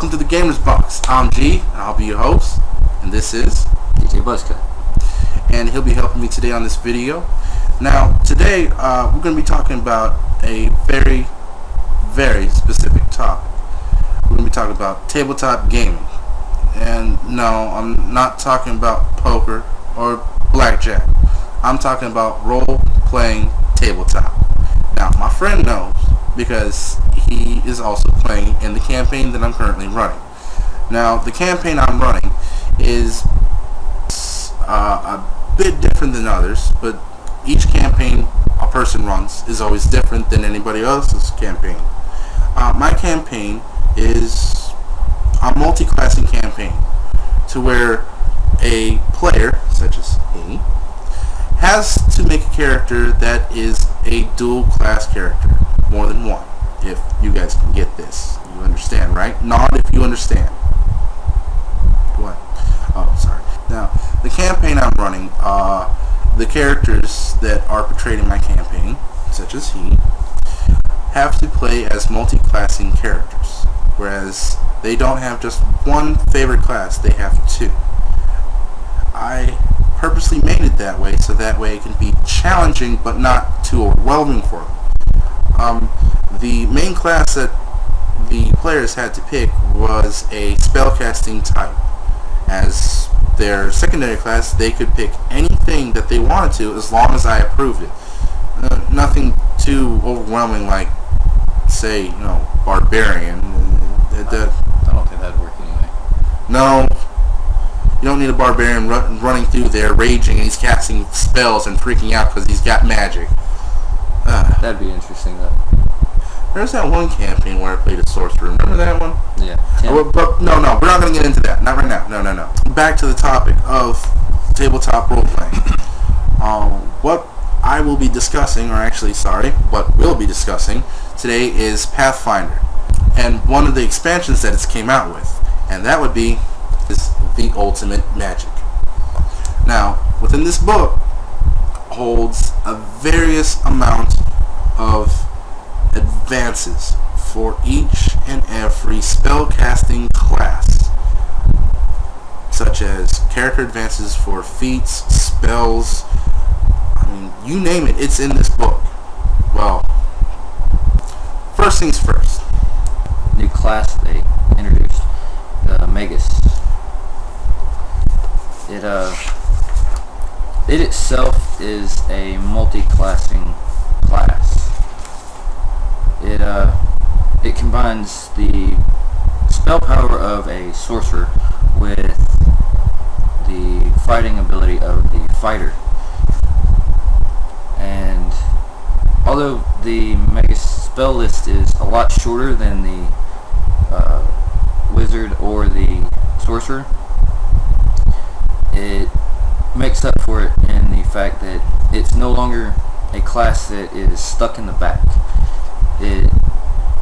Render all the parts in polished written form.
welcome to the Thagamersbox. I'm G, and I'll be your host, and this is DJ Buzzcut. And he'll be helping me today on this video. Now, today we're going to be talking about a very, very specific topic. We're going to be talking about tabletop gaming. And no, I'm not talking about poker or blackjack. I'm talking about role-playing tabletop. Now, my friend knows because he is also playing in the campaign that I'm currently running. Now, the campaign I'm running is a bit different than others, but each campaign a person runs is always different than anybody else's campaign. My campaign is a multi-classing campaign to where a player, such as me, has to make a character that is a dual class character, more than one. If you guys can get this, you understand, right? Nod if you understand. What? Oh, sorry. Now, the campaign I'm running, the characters that are portrayed in my campaign, such as he, have to play as multi-classing characters, whereas they don't have just one favorite class, they have two. I purposely made it that way so that way it can be challenging but not too overwhelming for them. The main class that the players had to pick was a spellcasting type. As their secondary class, they could pick anything that they wanted to as long as I approved it. Nothing too overwhelming like, say, barbarian. I don't think that'd work anyway. No, you don't need a barbarian running through there raging and he's casting spells and freaking out because he's got magic. That'd be interesting though. There's that one campaign where I played a sorcerer. Remember that one? Yeah. But no, we're not going to get into that. Not right now. No. Back to the topic of tabletop role-playing. What I will be discussing, what we'll be discussing today is Pathfinder. And one of the expansions that it's came out with. And that would be the Ultimate Magic. Now, within this book holds a various amount of advances for each and every spellcasting class, such as character advances for feats, spells, you name it, it's in this book. Well, first things first. New class they introduced, the Magus. It itself is a multi-classing class. It combines the spell power of a sorcerer with the fighting ability of the fighter. And although the Magus spell list is a lot shorter than the wizard or the sorcerer, it makes up for it in the fact that it's no longer a class that is stuck in the back.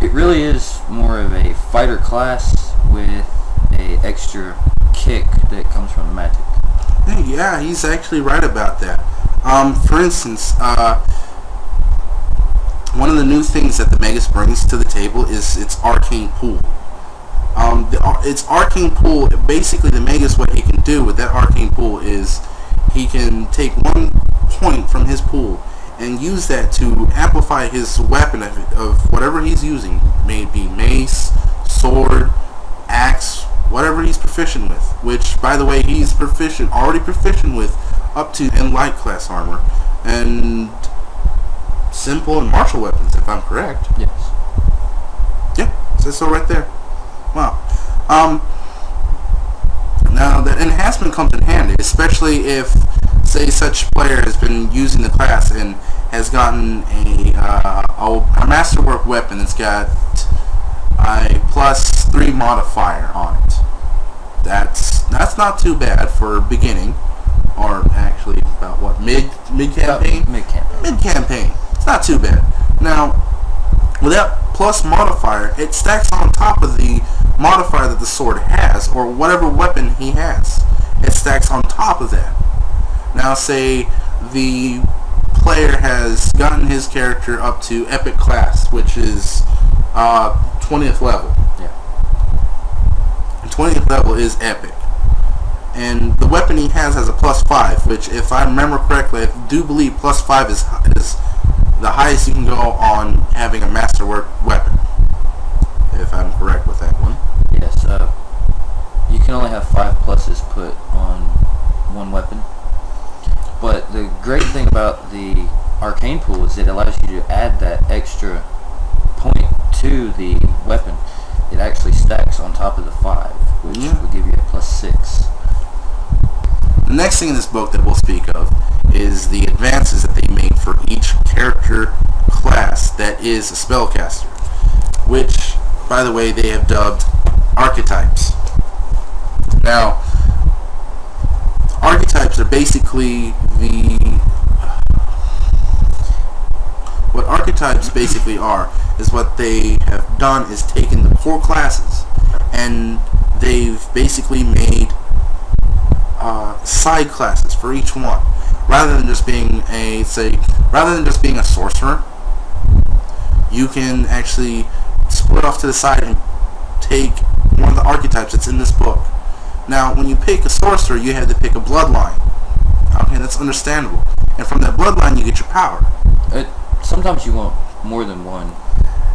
It really is more of a fighter class with a extra kick that comes from the magic. Hey, yeah, he's actually right about that. For instance, one of the new things that the Magus brings to the table is its Arcane Pool. Its Arcane Pool, basically the Magus, what he can do with that Arcane Pool is he can take one point from his pool and use that to amplify his weapon of whatever he's using. Maybe mace, sword, axe, whatever he's proficient with. Which, by the way, he's already proficient with up to in light class armor and simple and martial weapons, if I'm correct. Yes. Yeah, says so right there. Wow. Now that enhancement comes in handy, especially if, say, such player has been using the class and has gotten a masterwork weapon that's got a +3 modifier on it. That's not too bad for beginning, or actually about what, mid campaign? Mid campaign. It's not too bad. Now, with that plus modifier, it stacks on top of the modifier that the sword has, or whatever weapon he has. It stacks on top of that. Now, say the player has gotten his character up to epic class, which is 20th level. Yeah. 20th level is epic. And the weapon he has a +5, which, if I remember correctly, I do believe +5 is the highest you can go on having a masterwork weapon. If I'm correct with that one. Yes, you can only have 5 pluses put on one weapon. But the great thing about the Arcane Pool is it allows you to add that extra point to the weapon. It actually stacks on top of the 5, which will give you a +6. The next thing in this book that we'll speak of is the advances that they made for each character class that is a spellcaster, which, by the way, they have dubbed archetypes. Now, archetypes are basically what archetypes basically are is what they have done is taken the core classes and they've basically made side classes for each one, rather than just being a sorcerer. You can actually split off to the side and take one of the archetypes that's in this book. Now, when you pick a sorcerer, you have to pick a bloodline. Okay, that's understandable. And from that bloodline, you get your power. Sometimes you want more than one,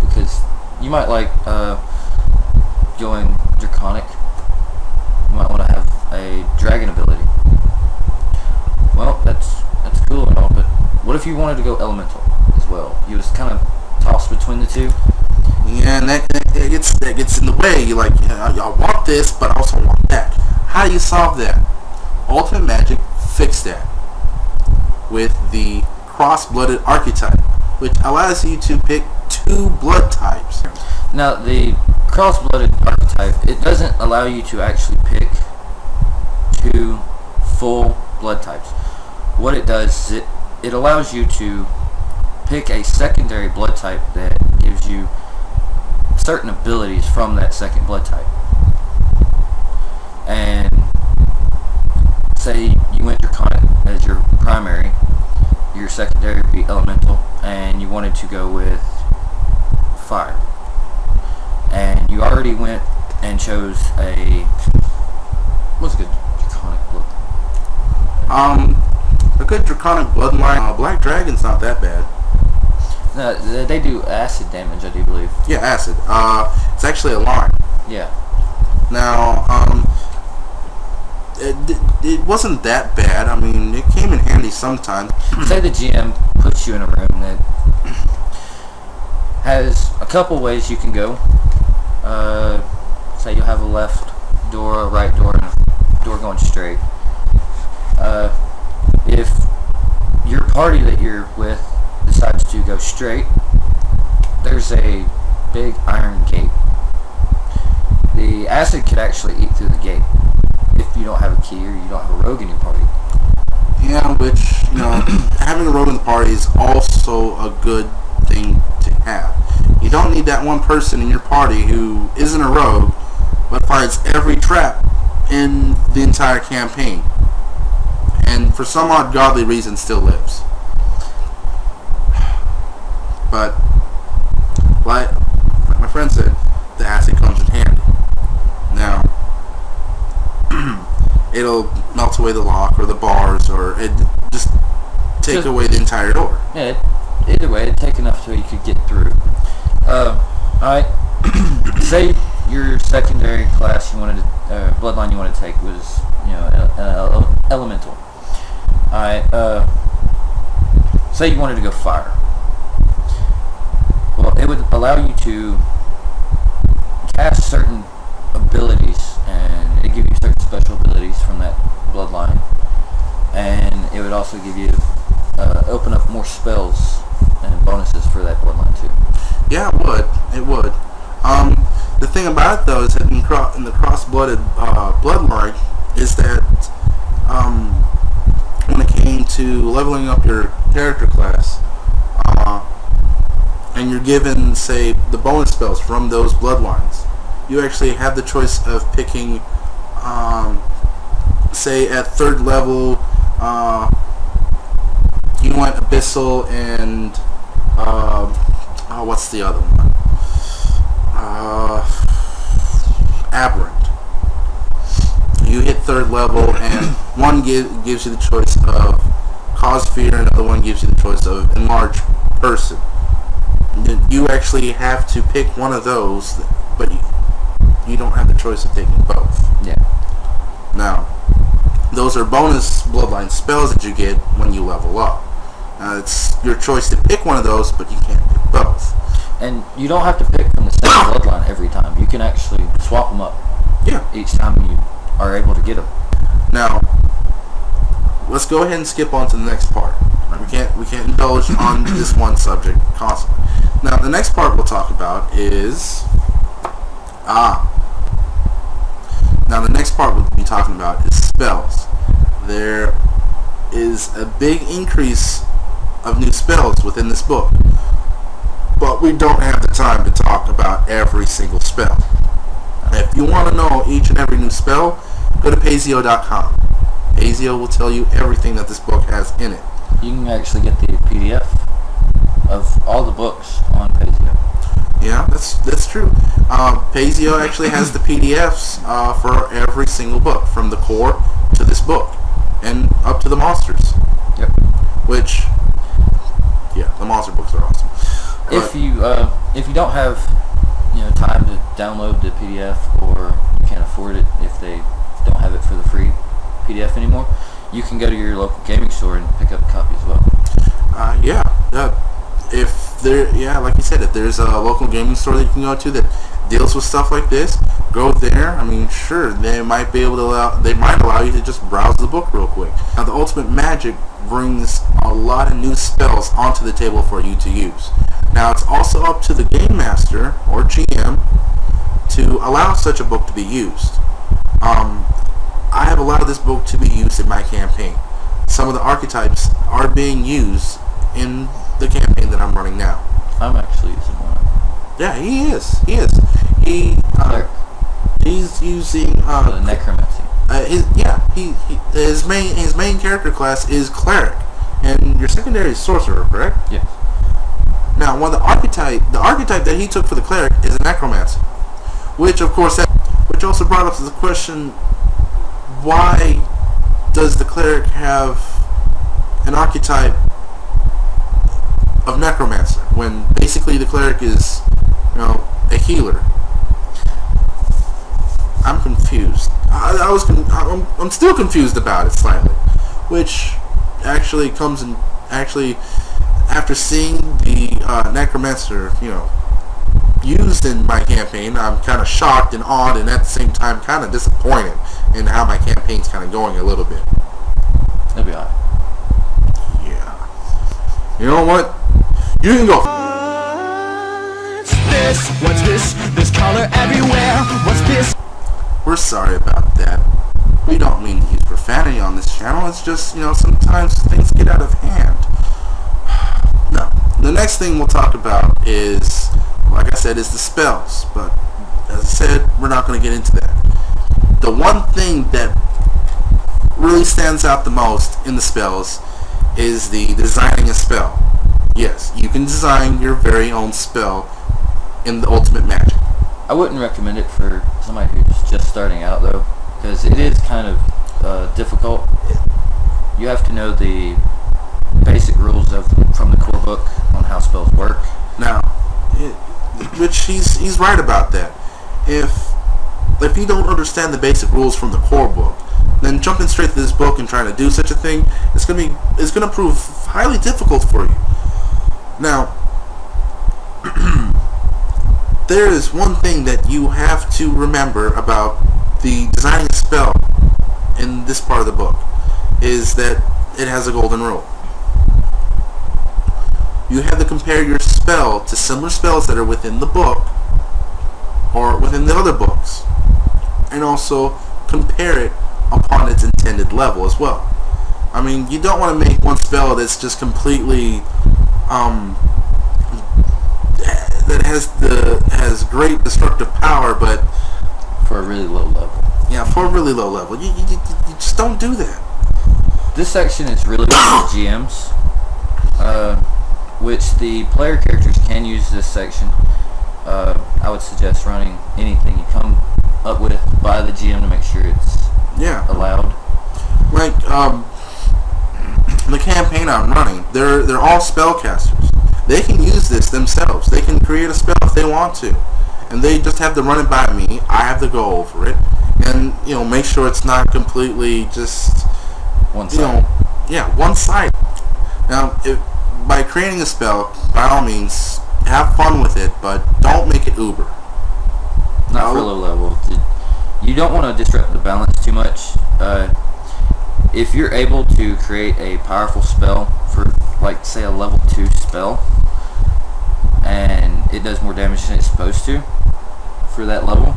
because you might like going draconic. You might want to have a dragon ability. Well, that's cool and all, but what if you wanted to go elemental as well? You just kind of toss between the two. Yeah, and that gets in the way. You're like, I want this, but I also want that. How do you solve that? Ultimate Magic fixed that with the cross-blooded archetype, which allows you to pick 2 blood types. Now, the cross-blooded archetype, it doesn't allow you to actually pick 2 full blood types. What it does is it allows you to pick a secondary blood type that gives you certain abilities from that second blood type. And say you went draconic as your primary, your secondary would be elemental, and you wanted to go with fire. And you already went and chose what's a good draconic blood? A good draconic bloodline. Black Dragon's not that bad. No, they do acid damage, I do believe. Yeah, acid. It's actually a line. Yeah. Now, it wasn't that bad. I mean, it came in handy sometimes. Say the GM puts you in a room that has a couple ways you can go. Say you have a left door, a right door, and a door going straight. If your party that you're with decides to go straight, there's a big iron gate. The acid could actually eat through the gate if you don't have a key or you don't have a rogue in your party. Yeah, which, having a rogue in the party is also a good thing to have. You don't need that one person in your party who isn't a rogue but finds every trap in the entire campaign, and for some odd godly reason still lives. But like my friend said, the acid comes in handy. Now, it'll melt away the lock or the bars, or it just take away the entire door. Yeah, either way, it'd take enough so you could get through. Alright, say your secondary class you wanted to, bloodline you wanted to take was, elemental. Alright, say you wanted to go fire. Well, it would allow you to cast certain abilities, and it give you certain special abilities from that bloodline, and it would also give you open up more spells and bonuses for that bloodline too. Yeah, it would. The thing about it though is that in the cross-blooded bloodline is that when it came to leveling up your character class, and you're given, say, the bonus spells from those bloodlines, you actually have the choice of picking, say, at 3rd level, you want Abyssal and, what's the other one? Aberrant. 3rd level, and one gives you the choice of cause fear, and another one gives you the choice of enlarge person. You actually have to pick one of those, but you don't have the choice of taking both. Yeah. Now, those are bonus bloodline spells that you get when you level up. It's your choice to pick one of those, but you can't pick both. And you don't have to pick from the same bloodline every time. You can actually swap them up. Yeah. Each time you are able to get them. Now, let's go ahead and skip on to the next part. We can't indulge on this one subject constantly. Now, the next part we'll talk about is Now, the next part we'll be talking about is spells. There is a big increase of new spells within this book, but we don't have the time to talk about every single spell. If you want to know each and every new spell, go to Pazio.com. Pazio will tell you everything that this book has in it. You can actually get the PDF of all the books on Pazio. Yeah, that's true. Pazio actually has the PDFs for every single book, from the core to this book, and up to the monsters. Yep. Which, yeah, the monster books are awesome. If you don't have time to download the PDF, or you can't afford it if they don't have it for the free PDF anymore, you can go to your local gaming store and pick up a copy as well. Like you said, if there's a local gaming store that you can go to that deals with stuff like this, go there. I mean, sure, they might allow you to just browse the book real quick. Now, the Ultimate Magic brings a lot of new spells onto the table for you to use. Now, it's also up to the game master or GM to allow such a book to be used. I have allowed this book to be used in my campaign. Some of the archetypes are being used in the campaign that I'm running now. I'm actually using one. Yeah, he is. He's using the necromancy. His main character class is cleric, and your secondary is sorcerer, correct? Yes. Now, the archetype that he took for the cleric is a necromancer, which also brought up the question: why does the cleric have an archetype of necromancer when basically the cleric is, a healer? I'm confused. I'm still confused about it slightly, which actually comes in after seeing the necromancer, used in my campaign. I'm kind of shocked and awed, and at the same time kind of disappointed in how my campaign's kind of going a little bit. That'll be alright. Yeah. You know what? You can go. What's this? There's color everywhere. What's this? We're sorry about that. We don't mean to use profanity on this channel. It's just, sometimes things get out of hand. No. The next thing we'll talk about is, like I said, is the spells. But as I said, we're not going to get into that. The one thing that really stands out the most in the spells is the designing a spell. Yes, you can design your very own spell in the Ultimate Magic. I wouldn't recommend it for somebody who's just starting out, though, because it is kind of difficult. You have to know the basic rules from the core book on how spells work. Now, which he's right about that. If you don't understand the basic rules from the core book, then jumping straight to this book and trying to do such a thing, it's gonna prove highly difficult for you. Now, there is one thing that you have to remember about the designing a spell in this part of the book, is that it has a golden rule. You have to compare your spell to similar spells that are within the book or within the other books, and also compare it upon its intended level as well. I mean, you don't want to make one spell that's just completely that has great destructive power, but for a really low level. Yeah, for a really low level. You just don't do that. This section is really good for GMs, which the player characters can use this section. I would suggest running anything you come up with by the GM to make sure it's Yeah. allowed. Like, the campaign I'm running, they're all spellcasters. They can use this themselves. They can create a spell if they want to, and they just have to run it by me. I have to go over it, and make sure it's not completely just One-sided. one-sided. Now, by creating a spell, by all means, have fun with it, but don't make it uber. Not for low level. You don't want to disrupt the balance too much. If you're able to create a powerful spell for, like, say, a level 2 spell, and it does more damage than it's supposed to for that level,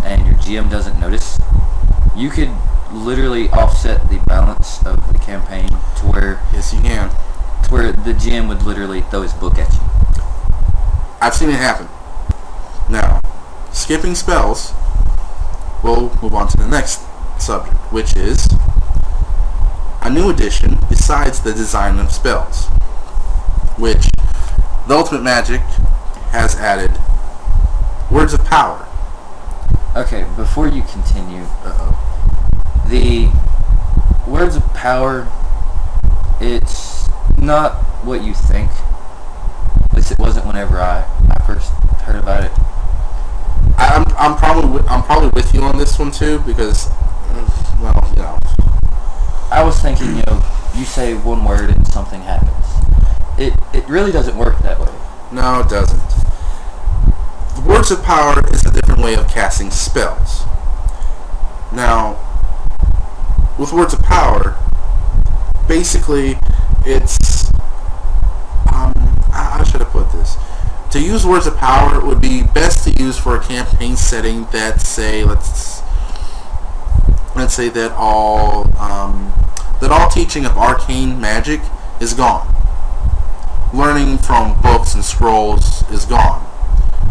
and your GM doesn't notice, you could literally offset the balance of the campaign to where Yes, you can. the GM would literally throw his book at you. I've seen it happen. Now, skipping spells, we'll move on to the next subject, which is a new addition besides the design of spells, which the Ultimate Magic has added words of power. Okay, before you continue, the words of power, it's not what you think. At least it wasn't whenever I first heard about it. I'm probably with you on this one too, because I was thinking, you say one word and something happens. It really doesn't work that way. No, it doesn't. Words of power is a different way of casting spells. Now, with words of power, basically, it's how should I put this? To use words of power, it would be best to use for a campaign setting that, say, let's say that all teaching of arcane magic is gone. Learning from books and scrolls is gone.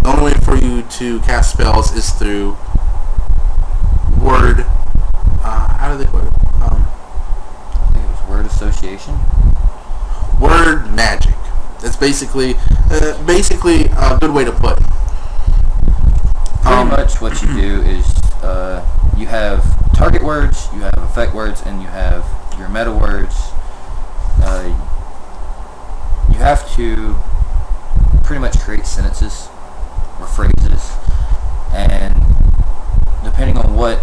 The only way for you to cast spells is through word. How do they put it? I think it was word association. Word magic. That's basically a good way to put it. Pretty much what you do is you have target words, you have effect words, and you have your meta words. You have to pretty much create sentences or phrases, and depending on what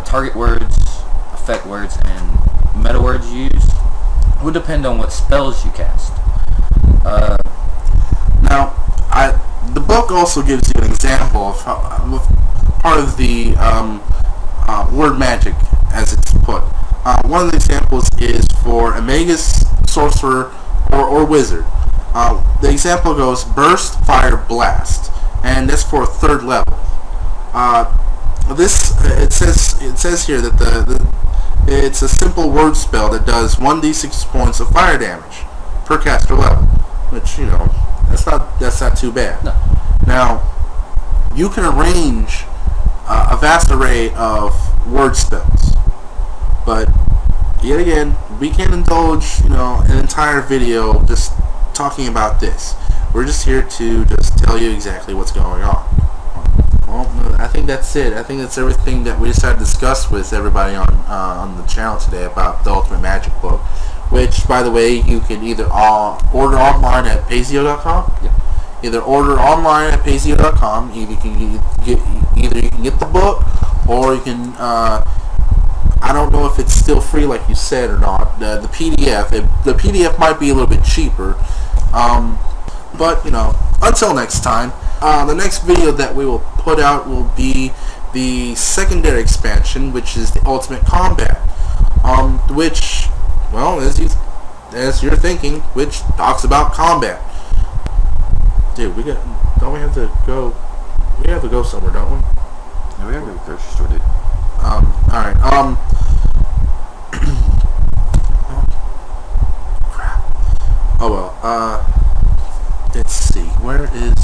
target words, effect words, and meta words you use would depend on what spells you cast. Now, the book also gives you an example of part of the word magic, as it's put. One of the examples is for a magus, sorcerer, or wizard. The example goes burst, fire, blast, and that's for a 3rd level. It says here that it's a simple word spell that does 1d6 points of fire damage per caster level, which that's not too bad. No. Now, you can arrange a vast array of word spells, but yet again, we can't indulge an entire video just talking about this. We're just here to just tell you exactly what's going on. Well, I think that's it. I think that's everything that we decided to discuss with everybody on the channel today about the Ultimate Magic book, which, by the way, you can either order online at Pazio.com. Yep. Either order online at Pazio.com. Either you can get the book, or you can. I don't know if it's still free, like you said, or not. The PDF. The PDF might be a little bit cheaper. But until next time. The next video that we will put out will be the secondary expansion, which is the Ultimate Combat, which, well, as you're thinking, which talks about combat. Dude, don't we have to go? We have to go somewhere, don't we? Yeah, we have to go to the grocery store, dude. Alright, crap. Oh well, let's see, where is...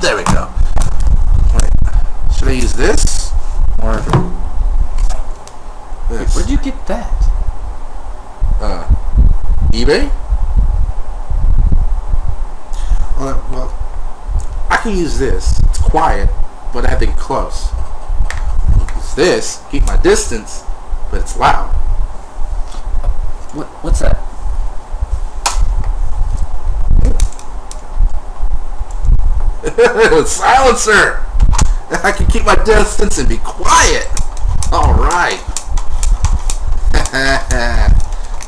there we go. Wait, should I use this? Or this? Where'd you get that? eBay? Well, I can use this. It's quiet, but I have to get close. use this, keep my distance, but it's loud. What's that? Silencer! I can keep my distance and be quiet. Alright.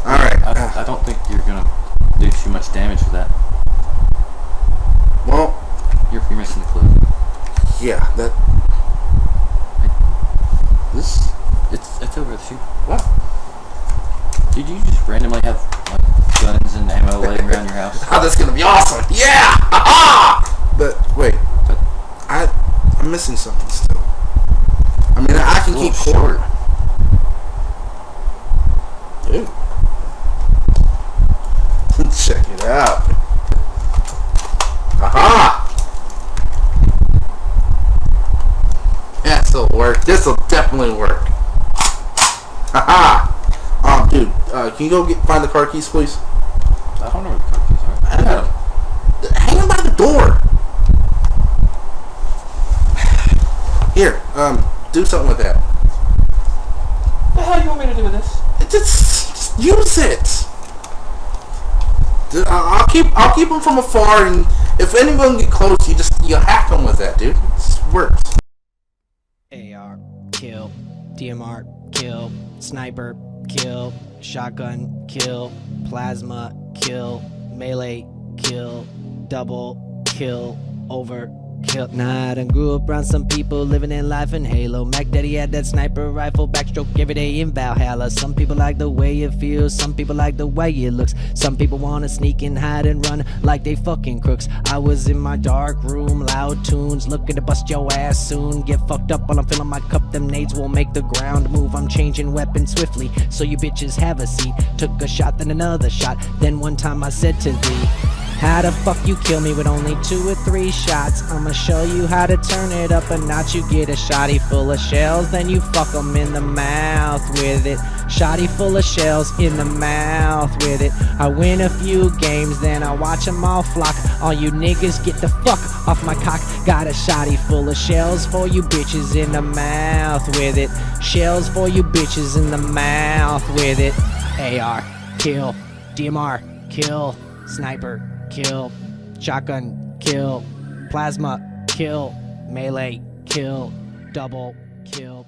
Alright. I don't think you're gonna do too much damage with that. Well, You're missing the clue. yeah, that... This... It's over the shoot. What? Did you just randomly have like guns and ammo laying around your house? Oh, that's gonna be awesome! Yeah! Ha-ha! But, wait. I'm missing something still. I mean, I can keep short. Dude. Check it out. Aha! Yeah, this'll work. This'll definitely work. Haha! Dude, can you go find the car keys, please? I don't know where the car keys are. I don't know. Hang them by the door. Here, do something with that. What the hell do you want me to do with this? Just use it. I'll keep them from afar, and if anyone get close, you hack them with that, dude. It just works. AR, kill. DMR, kill. Sniper, kill. Shotgun, kill. Plasma, kill. Melee, kill. Double, kill. Over, kill. Nah, I done grew up around some people living in life in Halo. Mac Daddy had that sniper rifle, backstroke every day in Valhalla. Some people like the way it feels, some people like the way it looks. Some people wanna sneak and hide and run like they fucking crooks. I was in my dark room, loud tunes, looking to bust your ass soon. Get fucked up while I'm filling my cup, them nades will make the ground move. I'm changing weapons swiftly, so you bitches have a seat. Took a shot, then another shot, then one time I said to thee, how the fuck you kill me with only 2 or 3 shots? I'ma show you how to turn it up a notch. You get a shotty full of shells, then you fuck them in the mouth with it. Shotty full of shells in the mouth with it. I win a few games, then I watch them all flock. All you niggas get the fuck off my cock. Got a shotty full of shells for you bitches in the mouth with it. Shells for you bitches in the mouth with it. AR, kill. DMR, kill. Sniper, kill. Shotgun, kill. Plasma, kill. Melee, kill. Double, kill.